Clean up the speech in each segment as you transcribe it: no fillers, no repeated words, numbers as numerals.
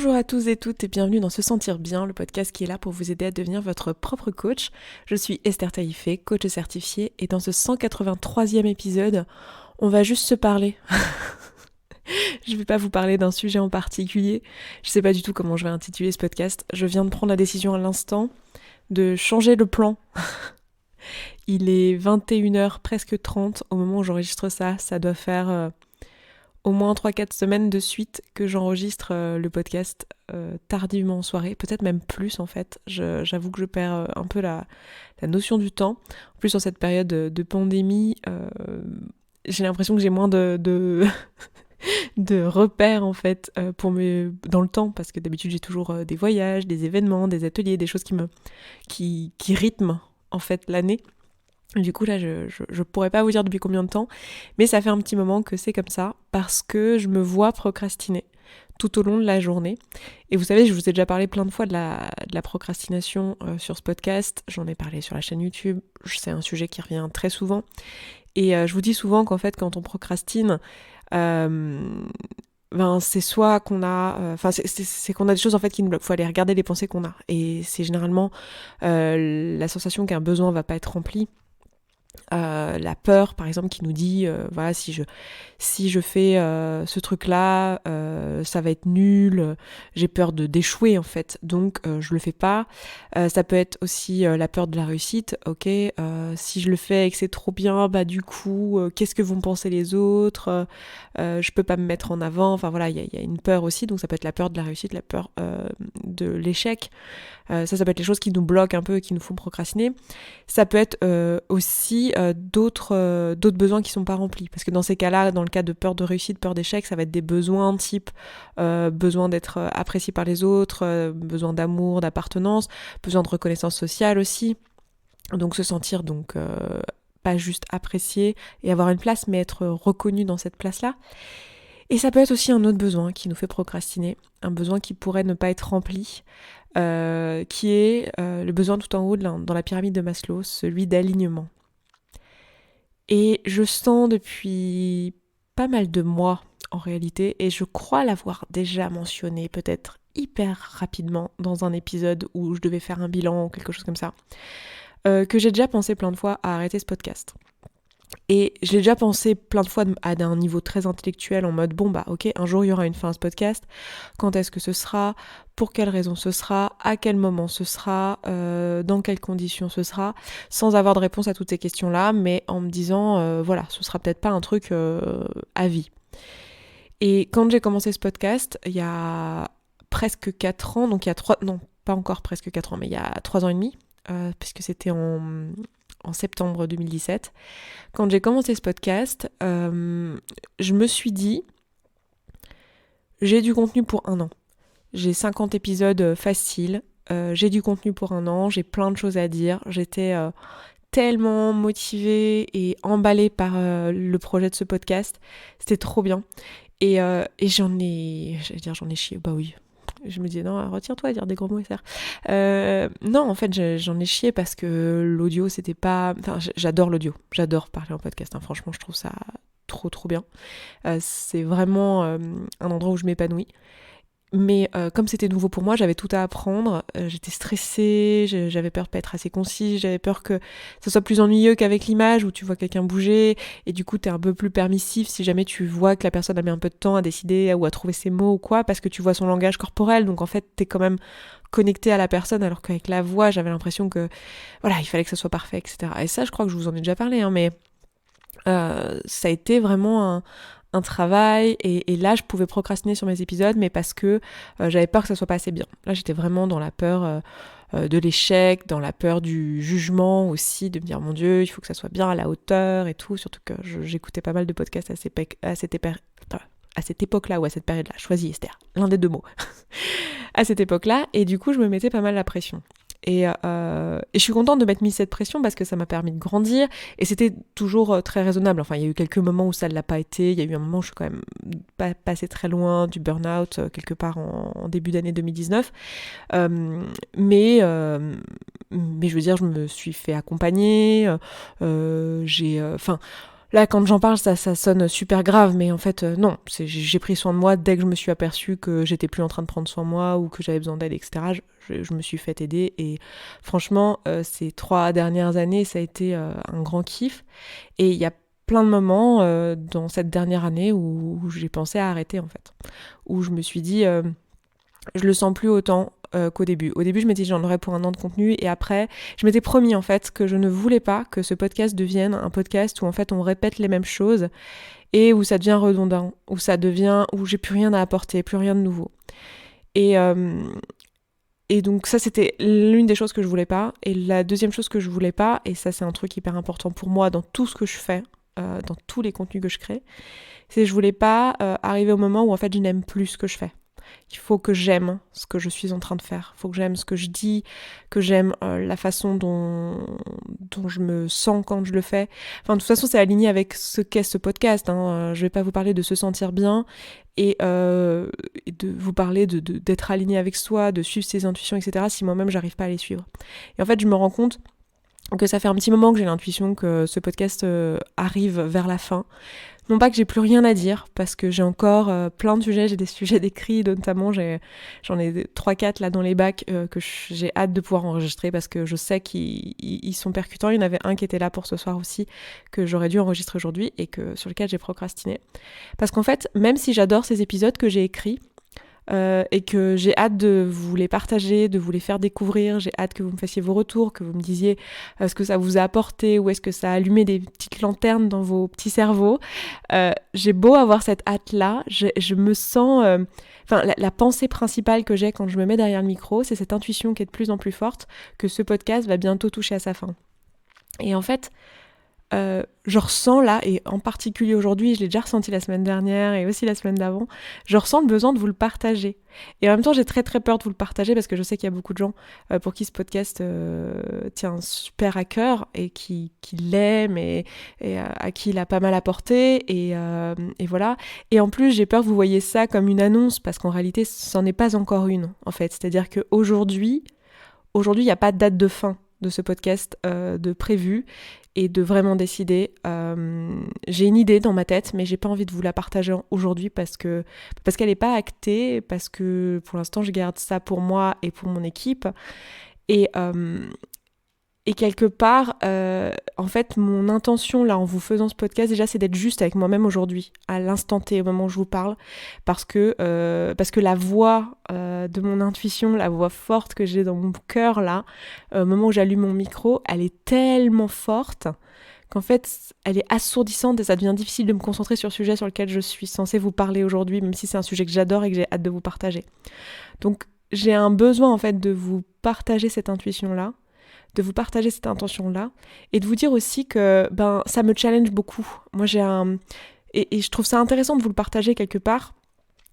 Bonjour à tous et toutes et bienvenue dans Se Sentir Bien, le podcast qui est là pour vous aider à devenir votre propre coach. Je suis Esther Taïfé, coach certifiée, et dans ce 183e épisode, on va juste se parler. Je vais pas vous parler d'un sujet en particulier, je sais pas du tout comment je vais intituler ce podcast. Je viens de prendre la décision à l'instant de changer le plan. Il est 21h, presque 30, au moment où j'enregistre ça. Ça doit faire au moins 3-4 semaines de suite que j'enregistre le podcast tardivement en soirée, peut-être même plus en fait. J'avoue que je perds un peu la notion du temps. En plus, en cette période de pandémie, j'ai l'impression que j'ai moins de de repères en fait dans le temps, parce que d'habitude j'ai toujours des voyages, des événements, des ateliers, des choses qui rythment en fait l'année. Du coup là je pourrais pas vous dire depuis combien de temps, mais ça fait un petit moment que c'est comme ça, parce que je me vois procrastiner tout au long de la journée. Et vous savez, je vous ai déjà parlé plein de fois de la procrastination sur ce podcast, j'en ai parlé sur la chaîne YouTube, c'est un sujet qui revient très souvent. Et je vous dis souvent qu'en fait quand on procrastine, c'est soit qu'on a, c'est qu'on a des choses en fait qui nous bloquent. Faut aller regarder les pensées qu'on a, et c'est généralement la sensation qu'un besoin va pas être rempli. La peur par exemple qui nous dit voilà, si je fais ce truc là ça va être nul, j'ai peur d'échouer en fait, donc je le fais pas. Ça peut être aussi la peur de la réussite, ok, si je le fais et que c'est trop bien, bah du coup qu'est-ce que vont penser les autres, je peux pas me mettre en avant, enfin voilà, il y a une peur aussi, donc ça peut être la peur de la réussite, la peur de l'échec. Ça peut être les choses qui nous bloquent un peu et qui nous font procrastiner. Ça peut être aussi d'autres besoins qui sont pas remplis. Parce que dans ces cas-là, dans le cas de peur de réussite, peur d'échec, ça va être des besoins type besoin d'être apprécié par les autres, besoin d'amour, d'appartenance, besoin de reconnaissance sociale aussi. Donc se sentir pas juste apprécié et avoir une place, mais être reconnu dans cette place-là. Et ça peut être aussi un autre besoin qui nous fait procrastiner, un besoin qui pourrait ne pas être rempli, qui est le besoin tout en haut dans la pyramide de Maslow, celui d'alignement. Et je sens depuis pas mal de mois en réalité, et je crois l'avoir déjà mentionné peut-être hyper rapidement dans un épisode où je devais faire un bilan ou quelque chose comme ça, que j'ai déjà pensé plein de fois à arrêter ce podcast. Et je l'ai déjà pensé plein de fois à un niveau très intellectuel, en mode bon bah ok, un jour il y aura une fin à ce podcast, quand est-ce que ce sera, pour quelles raisons ce sera, à quel moment ce sera, dans quelles conditions ce sera, sans avoir de réponse à toutes ces questions-là, mais en me disant voilà, ce sera peut-être pas un truc à vie. Et quand j'ai commencé ce podcast, il y a presque 4 ans, donc il y a 3, non pas encore presque 4 ans, mais il y a 3 ans et demi, puisque c'était en septembre 2017. Quand j'ai commencé ce podcast, je me suis dit, j'ai du contenu pour 1 an. J'ai 50 épisodes faciles, j'ai du contenu pour 1 an, j'ai plein de choses à dire. J'étais tellement motivée et emballée par le projet de ce podcast. C'était trop bien. Et j'en ai chié, bah oui. Je me disais, non, retire-toi à dire des gros mots, Esther. Non, en fait, j'en ai chié parce que l'audio, c'était pas... Enfin, j'adore l'audio. J'adore parler en podcast. Hein. Franchement, je trouve ça trop bien. C'est vraiment un endroit où je m'épanouis. Mais comme c'était nouveau pour moi, j'avais tout à apprendre, j'étais stressée, j'avais peur de pas être assez concise, j'avais peur que ça soit plus ennuyeux qu'avec l'image où tu vois quelqu'un bouger, et du coup t'es un peu plus permissif si jamais tu vois que la personne a mis un peu de temps à décider ou à trouver ses mots ou quoi, parce que tu vois son langage corporel, donc en fait t'es quand même connecté à la personne, alors qu'avec la voix j'avais l'impression que voilà, il fallait que ça soit parfait, etc. Et ça, je crois que je vous en ai déjà parlé, hein, mais ça a été vraiment un travail, et là je pouvais procrastiner sur mes épisodes, mais parce que j'avais peur que ça soit pas assez bien. Là j'étais vraiment dans la peur de l'échec, dans la peur du jugement aussi, de me dire mon Dieu, il faut que ça soit bien à la hauteur et tout, surtout que j'écoutais pas mal de podcasts à cette époque-là, ou à cette période-là, choisis Esther, l'un des deux mots, à cette époque-là, et du coup je me mettais pas mal la pression. Et je suis contente de m'être mis cette pression parce que ça m'a permis de grandir, et c'était toujours très raisonnable. Enfin, il y a eu quelques moments où ça ne l'a pas été. Il y a eu un moment où je suis quand même passée très loin du burn-out, quelque part en début d'année 2019. Mais je veux dire, je me suis fait accompagner. Là, quand j'en parle, ça sonne super grave, mais en fait, non. J'ai pris soin de moi dès que je me suis aperçue que j'étais plus en train de prendre soin de moi ou que j'avais besoin d'aide, etc. Je me suis fait aider et franchement, ces 3 dernières années, ça a été un grand kiff. Et il y a plein de moments dans cette dernière année où j'ai pensé à arrêter, en fait. Où je me suis dit, je le sens plus autant qu'au début. Au début, je m'étais dit j'en aurais pour 1 an de contenu et après, je m'étais promis en fait que je ne voulais pas que ce podcast devienne un podcast où en fait on répète les mêmes choses et où ça devient redondant, où j'ai plus rien à apporter, plus rien de nouveau. Et, euh, et donc ça c'était l'une des choses que je voulais pas. Et la deuxième chose que je voulais pas, et ça c'est un truc hyper important pour moi dans tout ce que je fais, dans tous les contenus que je crée, c'est que je voulais pas arriver au moment où en fait je n'aime plus ce que je fais. Il faut que j'aime ce que je suis en train de faire. Il faut que j'aime ce que je dis, que j'aime la façon dont je me sens quand je le fais. Enfin, de toute façon, c'est aligné avec ce qu'est ce podcast. Je vais pas vous parler de se sentir bien et de vous parler d'être aligné avec soi, de suivre ses intuitions, etc. si moi-même, j'arrive pas à les suivre. Et en fait, je me rends compte que ça fait un petit moment que j'ai l'intuition que ce podcast arrive vers la fin. Non pas que j'ai plus rien à dire, parce que j'ai encore plein de sujets, j'ai des sujets d'écrits, notamment j'en ai 3-4 là dans les bacs que j'ai hâte de pouvoir enregistrer parce que je sais qu'ils sont percutants. Il y en avait un qui était là pour ce soir aussi, que j'aurais dû enregistrer aujourd'hui et sur lequel j'ai procrastiné. Parce qu'en fait, même si j'adore ces épisodes que j'ai écrits, et que j'ai hâte de vous les partager, de vous les faire découvrir, j'ai hâte que vous me fassiez vos retours, que vous me disiez ce que ça vous a apporté ou est-ce que ça a allumé des petites lanternes dans vos petits cerveaux. J'ai beau avoir cette hâte-là, je me sens... la pensée principale que j'ai quand je me mets derrière le micro, c'est cette intuition qui est de plus en plus forte que ce podcast va bientôt toucher à sa fin. Et en fait... je ressens là, et en particulier aujourd'hui, je l'ai déjà ressenti la semaine dernière et aussi la semaine d'avant, je ressens le besoin de vous le partager. Et en même temps, j'ai très très peur de vous le partager parce que je sais qu'il y a beaucoup de gens pour qui ce podcast tient super à cœur et qui l'aiment et à qui il a pas mal apporté et voilà. Et en plus, j'ai peur que vous voyez ça comme une annonce parce qu'en réalité, c'en est pas encore une en fait. C'est-à-dire qu'aujourd'hui, il n'y a pas de date de fin de ce podcast de prévu et de vraiment décider. J'ai une idée dans ma tête, mais j'ai pas envie de vous la partager aujourd'hui parce qu'elle n'est pas actée, parce que pour l'instant je garde ça pour moi et pour mon équipe. Et quelque part, en fait, mon intention là en vous faisant ce podcast déjà, c'est d'être juste avec moi-même aujourd'hui, à l'instant T, au moment où je vous parle, parce que la voix de mon intuition, la voix forte que j'ai dans mon cœur là, au moment où j'allume mon micro, elle est tellement forte qu'en fait, elle est assourdissante et ça devient difficile de me concentrer sur le sujet sur lequel je suis censée vous parler aujourd'hui, même si c'est un sujet que j'adore et que j'ai hâte de vous partager. Donc, j'ai un besoin en fait de vous partager cette intuition-là, de vous partager cette intention-là, et de vous dire aussi que ça me challenge beaucoup. Moi, et je trouve ça intéressant de vous le partager quelque part.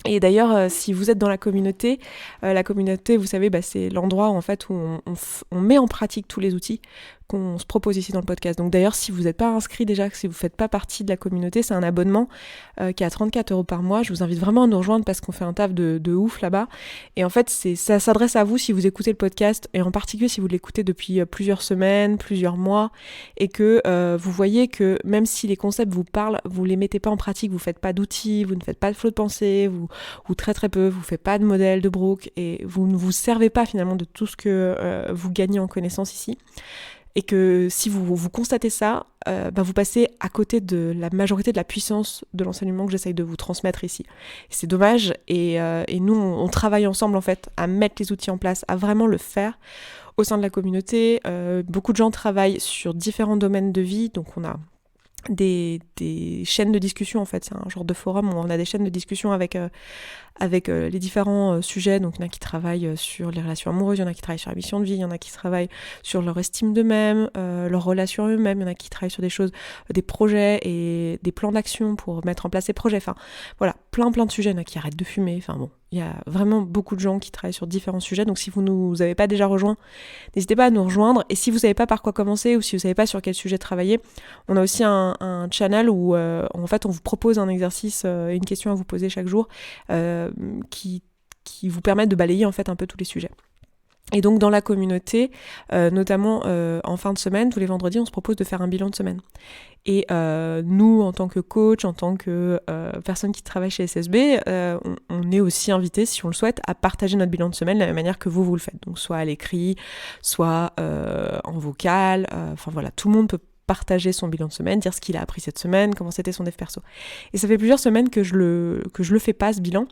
Et d'ailleurs, si vous êtes dans la communauté, vous savez, c'est l'endroit en fait où on met en pratique tous les outils qu'on se propose ici dans le podcast. Donc d'ailleurs, si vous n'êtes pas inscrit déjà, si vous ne faites pas partie de la communauté, c'est un abonnement qui est à 34 € par mois. Je vous invite vraiment à nous rejoindre parce qu'on fait un taf de ouf là-bas. Et en fait, ça s'adresse à vous si vous écoutez le podcast, et en particulier si vous l'écoutez depuis plusieurs semaines, plusieurs mois, et que vous voyez que même si les concepts vous parlent, vous ne les mettez pas en pratique, vous ne faites pas d'outils, vous ne faites pas de flow de pensée, ou très très peu, vous ne faites pas de modèle de Brooke, et vous ne vous servez pas finalement de tout ce que vous gagnez en connaissances ici. Et que si vous constatez ça, vous passez à côté de la majorité de la puissance de l'enseignement que j'essaye de vous transmettre ici. C'est dommage, et nous, on travaille ensemble en fait à mettre les outils en place, à vraiment le faire au sein de la communauté. Beaucoup de gens travaillent sur différents domaines de vie, donc on a des chaînes de discussion en fait, c'est un genre de forum où on a des chaînes de discussion avec les différents sujets. Donc il y en a qui travaillent sur les relations amoureuses, il y en a qui travaillent sur la mission de vie, il y en a qui travaillent sur leur estime d'eux-mêmes, leur relation à eux-mêmes, il y en a qui travaillent sur des choses, des projets et des plans d'action pour mettre en place ces projets. Enfin voilà, plein de sujets. Il y en a qui arrêtent de fumer, enfin bon, il y a vraiment beaucoup de gens qui travaillent sur différents sujets. Donc si vous ne nous avez pas déjà rejoint, n'hésitez pas à nous rejoindre. Et si vous ne savez pas par quoi commencer ou si vous ne savez pas sur quel sujet travailler, on a aussi un channel où en fait on vous propose un exercice, une question à vous poser chaque jour qui vous permettent de balayer en fait un peu tous les sujets. Et donc dans la communauté, notamment en fin de semaine, tous les vendredis, on se propose de faire un bilan de semaine. Et nous, en tant que coach, en tant que personne qui travaille chez SSB, on est aussi invité, si on le souhaite, à partager notre bilan de semaine de la même manière que vous le faites. Donc soit à l'écrit, soit en vocal, enfin voilà, tout le monde peut partager son bilan de semaine, dire ce qu'il a appris cette semaine, comment c'était son dev perso. Et ça fait plusieurs semaines que je le fais pas, ce bilan,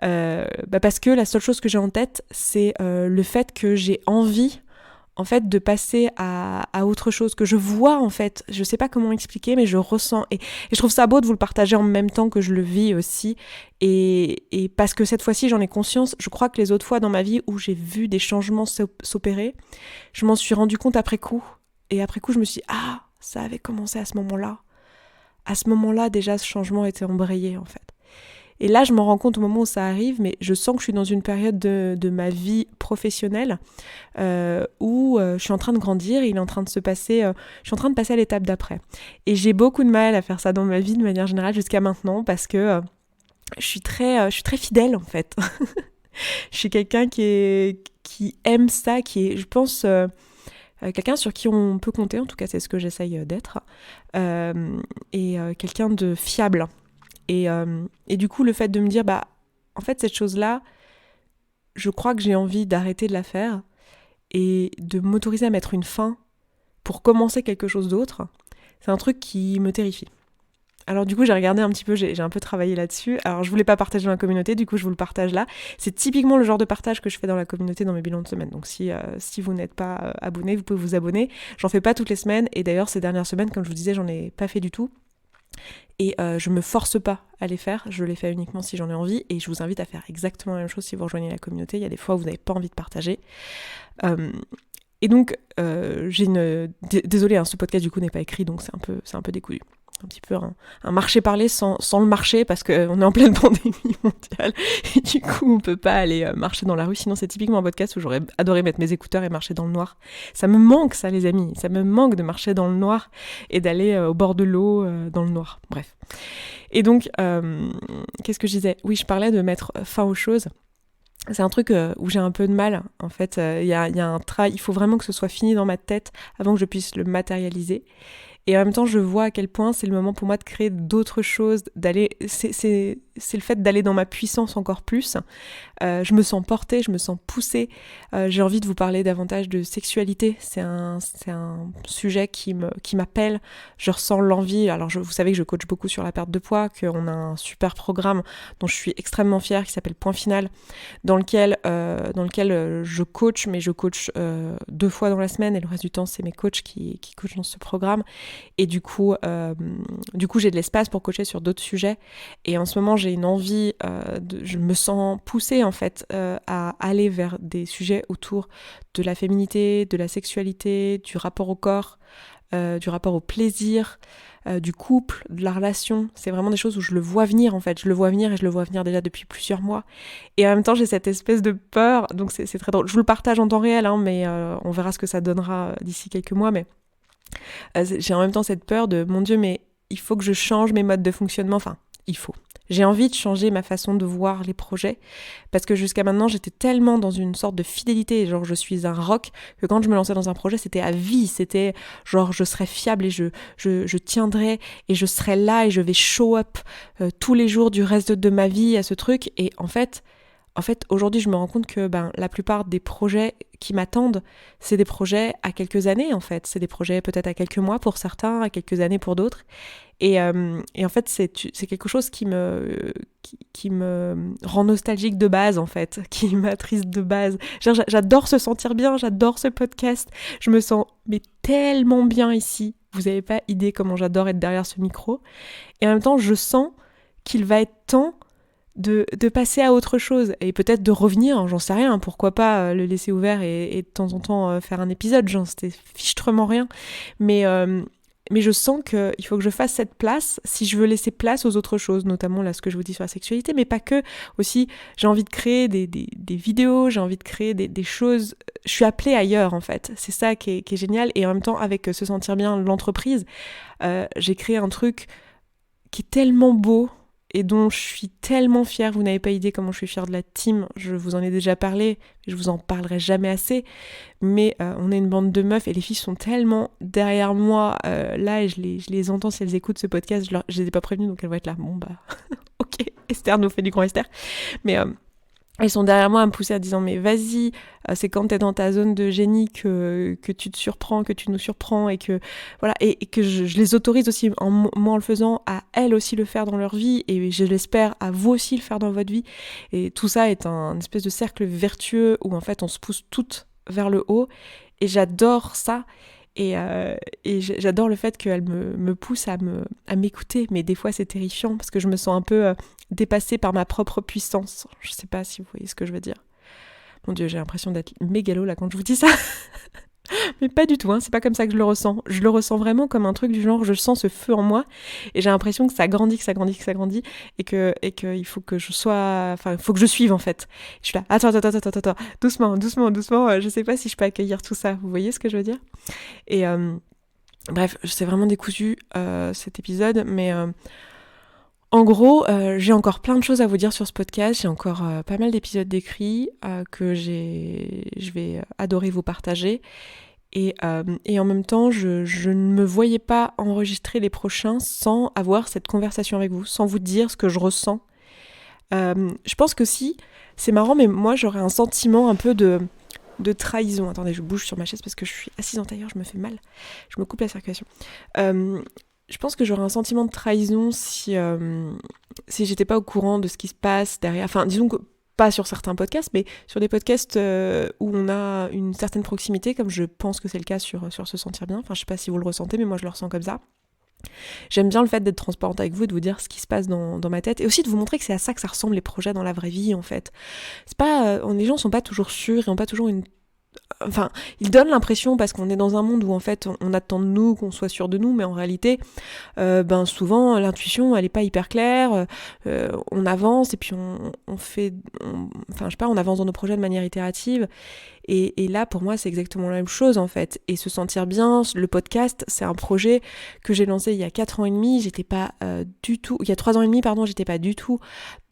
parce que la seule chose que j'ai en tête, c'est le fait que j'ai envie, en fait, de passer à autre chose, que je vois, en fait, je sais pas comment expliquer, mais je ressens, et je trouve ça beau de vous le partager en même temps que je le vis aussi, et parce que cette fois-ci, j'en ai conscience. Je crois que les autres fois dans ma vie où j'ai vu des changements s'opérer, je m'en suis rendu compte après coup, et après coup, je me suis dit, ah, ça avait commencé à ce moment-là. À ce moment-là, déjà, ce changement était embrayé, en fait. Et là, je m'en rends compte au moment où ça arrive, mais je sens que je suis dans une période de ma vie professionnelle où je suis en train de grandir, et il est en train de se passer, je suis en train de passer à l'étape d'après. Et j'ai beaucoup de mal à faire ça dans ma vie de manière générale jusqu'à maintenant, parce que je suis très fidèle, en fait. Je suis quelqu'un qui aime ça, qui est, je pense, quelqu'un sur qui on peut compter, en tout cas c'est ce que j'essaye d'être, et quelqu'un de fiable. Et du coup, le fait de me dire, en fait, cette chose-là, je crois que j'ai envie d'arrêter de la faire et de m'autoriser à mettre une fin pour commencer quelque chose d'autre, c'est un truc qui me terrifie. Alors du coup, j'ai regardé un petit peu, j'ai un peu travaillé là-dessus. Alors je voulais pas partager dans la communauté, du coup je vous le partage là. C'est typiquement le genre de partage que je fais dans la communauté dans mes bilans de semaine. Donc si vous n'êtes pas abonné, vous pouvez vous abonner. J'en fais pas toutes les semaines, et d'ailleurs ces dernières semaines, comme je vous disais, j'en ai pas fait du tout. Et je me force pas à les faire, je les fais uniquement si j'en ai envie, et je vous invite à faire exactement la même chose si vous rejoignez la communauté. Il y a des fois où vous n'avez pas envie de partager. Et donc, j'ai une... Désolée, ce podcast du coup n'est pas écrit, donc c'est un peu décousu. Un petit peu un marché parlé sans le marché, parce qu'on est en pleine pandémie mondiale, et du coup on peut pas aller marcher dans la rue. Sinon c'est typiquement un podcast où j'aurais adoré mettre mes écouteurs et marcher dans le noir. Ça me manque ça, les amis, ça me manque de marcher dans le noir et d'aller au bord de l'eau dans le noir, bref. Et donc qu'est-ce que je disais ? Oui, je parlais de mettre fin aux choses. C'est un truc où j'ai un peu de mal, en fait. Il y a un travail, il faut vraiment que ce soit fini dans ma tête avant que je puisse le matérialiser. Et en même temps, je vois à quel point c'est le moment pour moi de créer d'autres choses, d'aller. C'est le fait d'aller dans ma puissance encore plus. Je me sens portée, je me sens poussée. J'ai envie de vous parler davantage de sexualité. C'est un sujet qui m'appelle. Je ressens l'envie. Alors, vous savez que je coach beaucoup sur la perte de poids, qu'on a un super programme dont je suis extrêmement fière, qui s'appelle Point Final, dans lequel je coach, mais je coach 2 fois dans la semaine, et le reste du temps, c'est mes coachs qui coachent dans ce programme. Et du coup, j'ai de l'espace pour coacher sur d'autres sujets. Et en ce moment, j'ai une envie, je me sens poussée en fait à aller vers des sujets autour de la féminité, de la sexualité, du rapport au corps, du rapport au plaisir, du couple, de la relation. C'est vraiment des choses où je le vois venir en fait. Je le vois venir, et je le vois venir déjà depuis plusieurs mois. Et en même temps, j'ai cette espèce de peur. Donc c'est très drôle. Je vous le partage en temps réel, mais on verra ce que ça donnera d'ici quelques mois. Mais j'ai en même temps cette peur de, mon Dieu, mais il faut que je change mes modes de fonctionnement. Enfin, il faut. J'ai envie de changer ma façon de voir les projets, parce que jusqu'à maintenant, j'étais tellement dans une sorte de fidélité, genre je suis un roc, que quand je me lançais dans un projet, c'était à vie, c'était genre je serais fiable, et je tiendrai, et je serai là, et je vais show up tous les jours du reste de ma vie à ce truc. Et en fait, aujourd'hui, je me rends compte que la plupart des projets qui m'attendent, c'est des projets à quelques années, en fait. C'est des projets peut-être à quelques mois pour certains, à quelques années pour d'autres. Et en fait, c'est quelque chose qui me rend nostalgique de base, en fait, qui m'attriste de base. J'adore se sentir bien, j'adore ce podcast. Je me sens tellement bien ici. Vous n'avez pas idée comment j'adore être derrière ce micro. Et en même temps, je sens qu'il va être temps de passer à autre chose, et peut-être de revenir, j'en sais rien, pourquoi pas le laisser ouvert et de temps en temps faire un épisode, j'en sais fichtrement rien, mais je sens qu'il faut que je fasse cette place si je veux laisser place aux autres choses, notamment là ce que je vous dis sur la sexualité, mais pas que. Aussi, j'ai envie de créer des vidéos, j'ai envie de créer des choses, je suis appelée ailleurs en fait, c'est ça qui est génial. Et en même temps, avec Se Sentir Bien, l'entreprise, j'ai créé un truc qui est tellement beau, et dont je suis tellement fière. Vous n'avez pas idée comment je suis fière de la team. Je vous en ai déjà parlé, je vous en parlerai jamais assez. Mais on est une bande de meufs et les filles sont tellement derrière moi là, et je les entends si elles écoutent ce podcast. Je les ai pas prévenues, donc elles vont être là. Bon bah, ok, Esther nous fait du grand Esther. Mais elles sont derrière moi à me pousser en disant mais vas-y, c'est quand t'es dans ta zone de génie que tu te surprends, que tu nous surprends, et que voilà, et que je les autorise aussi, moi en le faisant, à elles aussi le faire dans leur vie, et je l'espère à vous aussi le faire dans votre vie. Et tout ça est un espèce de cercle vertueux où en fait on se pousse toutes vers le haut, et j'adore ça. Et j'adore le fait qu'elle me pousse à m'écouter, mais des fois c'est terrifiant parce que je me sens un peu dépassée par ma propre puissance. Je sais pas si vous voyez ce que je veux dire. Mon Dieu, j'ai l'impression d'être mégalo là quand je vous dis ça. Mais pas du tout, hein, c'est pas comme ça que je le ressens. Je le ressens vraiment comme un truc du genre, je sens ce feu en moi, et j'ai l'impression que ça grandit, et que il faut que je sois, enfin, il faut que je suive en fait. Je suis là, attends, doucement, je sais pas si je peux accueillir tout ça. Vous voyez ce que je veux dire? Et bref, c'est vraiment décousu cet épisode, mais en gros, j'ai encore plein de choses à vous dire sur ce podcast. J'ai encore pas mal d'épisodes d'écrits que je vais adorer vous partager. Et en même temps, je ne me voyais pas enregistrer les prochains sans avoir cette conversation avec vous, sans vous dire ce que je ressens. Je pense que si, c'est marrant, mais moi j'aurais un sentiment un peu de trahison. Attendez, je bouge sur ma chaise parce que je suis assise en tailleur, je me fais mal. Je me coupe la circulation. Je pense que j'aurais un sentiment de trahison si j'étais pas au courant de ce qui se passe derrière. Enfin, disons que pas sur certains podcasts, mais sur des podcasts où on a une certaine proximité, comme je pense que c'est le cas sur Se Sentir Bien. Enfin, je sais pas si vous le ressentez, mais moi je le ressens comme ça. J'aime bien le fait d'être transparente avec vous, de vous dire ce qui se passe dans ma tête, et aussi de vous montrer que c'est à ça que ça ressemble les projets dans la vraie vie, en fait. C'est pas, les gens sont pas toujours sûrs, et ont pas toujours une... Enfin, ils donnent l'impression, parce qu'on est dans un monde où en fait on attend de nous qu'on soit sûr de nous, mais en réalité, souvent l'intuition elle est pas hyper claire, on avance et puis on fait, enfin je sais pas, on avance dans nos projets de manière itérative. Et là, pour moi, c'est exactement la même chose, en fait. Et Se Sentir Bien, le podcast, c'est un projet que j'ai lancé il y a 4 ans et demi. J'étais pas du tout... Il y a 3 ans et demi, pardon, j'étais pas du tout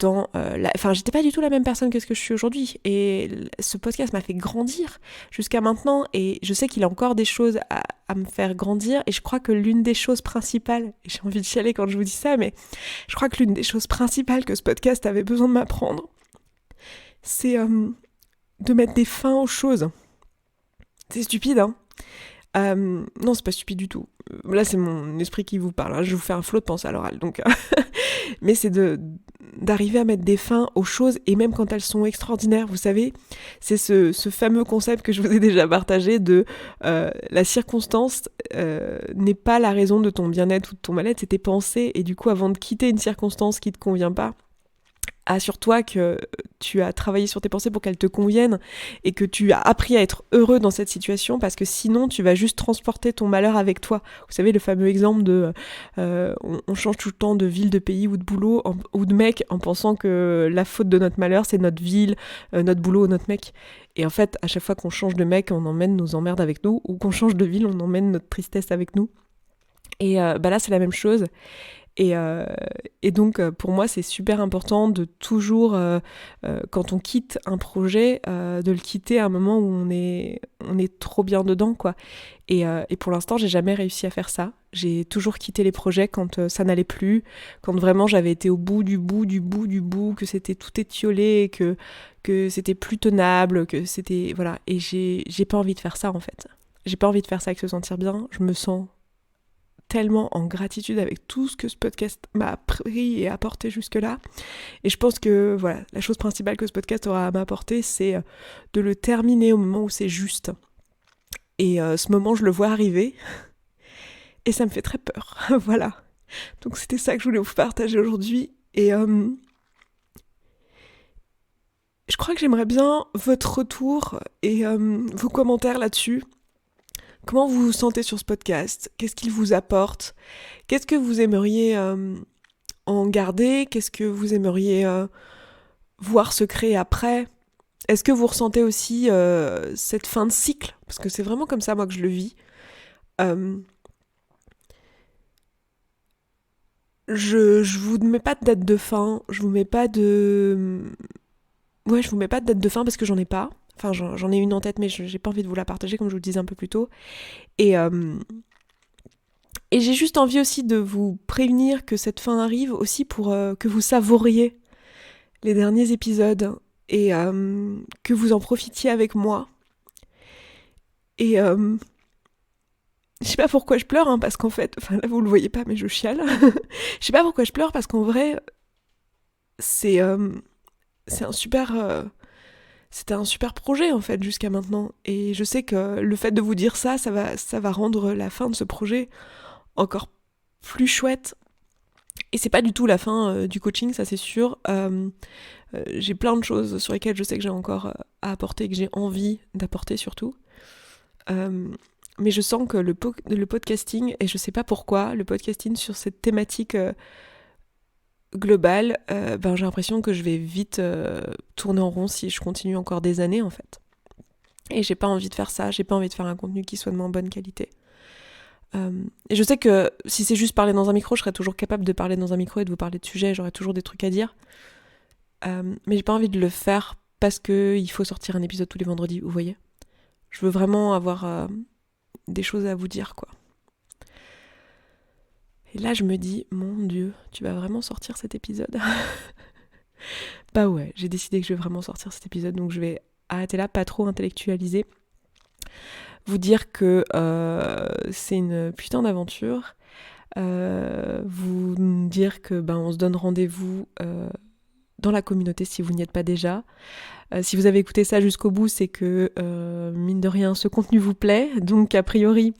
dans... Enfin, j'étais pas du tout la même personne que ce que je suis aujourd'hui. Et ce podcast m'a fait grandir jusqu'à maintenant. Et je sais qu'il a encore des choses à me faire grandir. Et je crois que l'une des choses principales... Et j'ai envie de chialer quand je vous dis ça, mais je crois que l'une des choses principales que ce podcast avait besoin de m'apprendre, c'est... de mettre des fins aux choses. C'est stupide, hein. Non, c'est pas stupide du tout. Là, c'est mon esprit qui vous parle, hein. Je vous fais un flot de pensée à l'oral, donc... Mais c'est d'arriver à mettre des fins aux choses, et même quand elles sont extraordinaires, vous savez, c'est ce fameux concept que je vous ai déjà partagé de la circonstance n'est pas la raison de ton bien-être ou de ton mal-être, c'est tes pensées, et du coup, avant de quitter une circonstance qui te convient pas, assure-toi que tu as travaillé sur tes pensées pour qu'elles te conviennent et que tu as appris à être heureux dans cette situation, parce que sinon tu vas juste transporter ton malheur avec toi. Vous savez, le fameux exemple de on change tout le temps de ville, de pays ou de boulot ou de mec en pensant que la faute de notre malheur c'est notre ville, notre boulot ou notre mec. Et en fait, à chaque fois qu'on change de mec, on emmène nos emmerdes avec nous, ou qu'on change de ville, on emmène notre tristesse avec nous. Et là c'est la même chose. Et donc, pour moi, c'est super important de toujours, quand on quitte un projet, de le quitter à un moment où on est trop bien dedans, quoi. Et pour l'instant, j'ai jamais réussi à faire ça. J'ai toujours quitté les projets quand ça n'allait plus, quand vraiment j'avais été au bout du bout, que c'était tout étiolé, que c'était plus tenable, que c'était... Voilà. Et j'ai pas envie de faire ça, en fait. J'ai pas envie de faire ça avec Se Sentir Bien. Je me sens tellement en gratitude avec tout ce que ce podcast m'a appris et apporté jusque-là. Et je pense que voilà, la chose principale que ce podcast aura à m'apporter, c'est de le terminer au moment où c'est juste. Et ce moment, je le vois arriver. Et ça me fait très peur. Voilà. Donc c'était ça que je voulais vous partager aujourd'hui. Et je crois que j'aimerais bien votre retour et vos commentaires là-dessus. Comment vous vous sentez sur ce podcast? Qu'est-ce qu'il vous apporte? Qu'est-ce que vous aimeriez en garder? Qu'est-ce que vous aimeriez voir se créer après? Est-ce que vous ressentez aussi cette fin de cycle? Parce que c'est vraiment comme ça, moi, que je le vis. je vous mets pas de date de fin, je vous mets pas de... Ouais, je vous mets pas de date de fin parce que j'en ai pas. Enfin, j'en ai une en tête, mais j'ai pas envie de vous la partager, comme je vous le disais un peu plus tôt. Et, euh, et j'ai juste envie aussi de vous prévenir que cette fin arrive aussi pour que vous savouriez les derniers épisodes et que vous en profitiez avec moi. Et je sais pas pourquoi je pleure, hein, parce qu'en fait, enfin là vous le voyez pas, mais je chiale. Je sais pas pourquoi je pleure, parce qu'en vrai, c'est c'est un super... c'était un super projet en fait jusqu'à maintenant. Et je sais que le fait de vous dire ça, ça va rendre la fin de ce projet encore plus chouette. Et c'est pas du tout la fin du coaching, ça c'est sûr. J'ai plein de choses sur lesquelles je sais que j'ai encore à apporter, que j'ai envie d'apporter surtout. Mais je sens que le podcasting, et je sais pas pourquoi, le podcasting sur cette thématique globale, j'ai l'impression que je vais vite tourner en rond si je continue encore des années en fait. Et j'ai pas envie de faire ça, j'ai pas envie de faire un contenu qui soit de moins bonne qualité. Et je sais que si c'est juste parler dans un micro, je serais toujours capable de parler dans un micro et de vous parler de sujets, j'aurais toujours des trucs à dire. Mais j'ai pas envie de le faire parce qu'il faut sortir un épisode tous les vendredis, vous voyez. Je veux vraiment avoir des choses à vous dire, quoi. Et là, je me dis, mon Dieu, tu vas vraiment sortir cet épisode? Bah ouais, j'ai décidé que je vais vraiment sortir cet épisode, donc je vais arrêter là, pas trop intellectualiser. Vous dire que c'est une putain d'aventure. Vous dire que on se donne rendez-vous dans la communauté si vous n'y êtes pas déjà. Si vous avez écouté ça jusqu'au bout, c'est que mine de rien, ce contenu vous plaît. Donc a priori,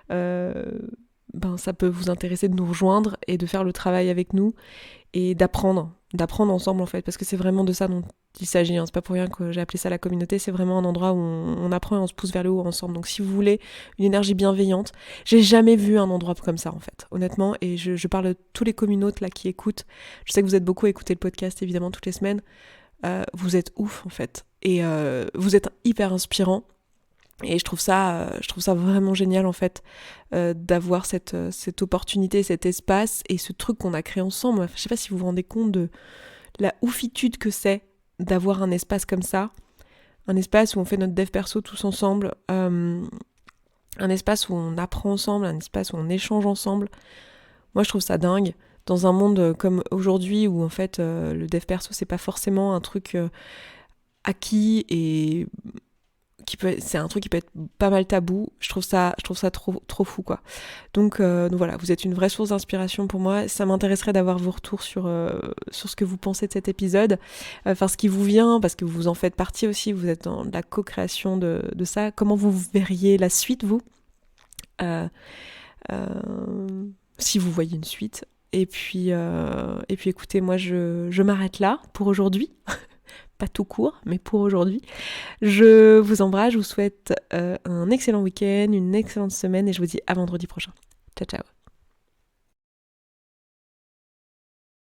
ça peut vous intéresser de nous rejoindre et de faire le travail avec nous et d'apprendre ensemble en fait, parce que c'est vraiment de ça dont il s'agit, hein. C'est pas pour rien que j'ai appelé ça la communauté, c'est vraiment un endroit où on apprend et on se pousse vers le haut ensemble. Donc si vous voulez une énergie bienveillante, j'ai jamais vu un endroit comme ça en fait, honnêtement, et je parle de tous les communautes là qui écoutent, je sais que vous êtes beaucoup à écouter le podcast évidemment toutes les semaines, vous êtes ouf en fait, et vous êtes hyper inspirant. Et je trouve ça vraiment génial en fait, d'avoir cette opportunité, cet espace et ce truc qu'on a créé ensemble. Enfin, je sais pas si vous vous rendez compte de la oufitude que c'est d'avoir un espace comme ça, un espace où on fait notre dev perso tous ensemble, un espace où on apprend ensemble, un espace où on échange ensemble. Moi je trouve ça dingue. Dans un monde comme aujourd'hui où en fait le dev perso c'est pas forcément un truc acquis et c'est un truc qui peut être pas mal tabou. Je trouve ça trop fou quoi. Donc voilà, vous êtes une vraie source d'inspiration pour moi. Ça m'intéresserait d'avoir vos retours sur ce que vous pensez de cet épisode, enfin ce qui vous vient, parce que vous en faites partie aussi, vous êtes dans la co-création de ça. Comment vous verriez la suite, vous, si vous voyez une suite. Et puis écoutez, moi je m'arrête là pour aujourd'hui. Pas tout court, mais pour aujourd'hui. Je vous embrasse, je vous souhaite un excellent week-end, une excellente semaine et je vous dis à vendredi prochain. Ciao ciao.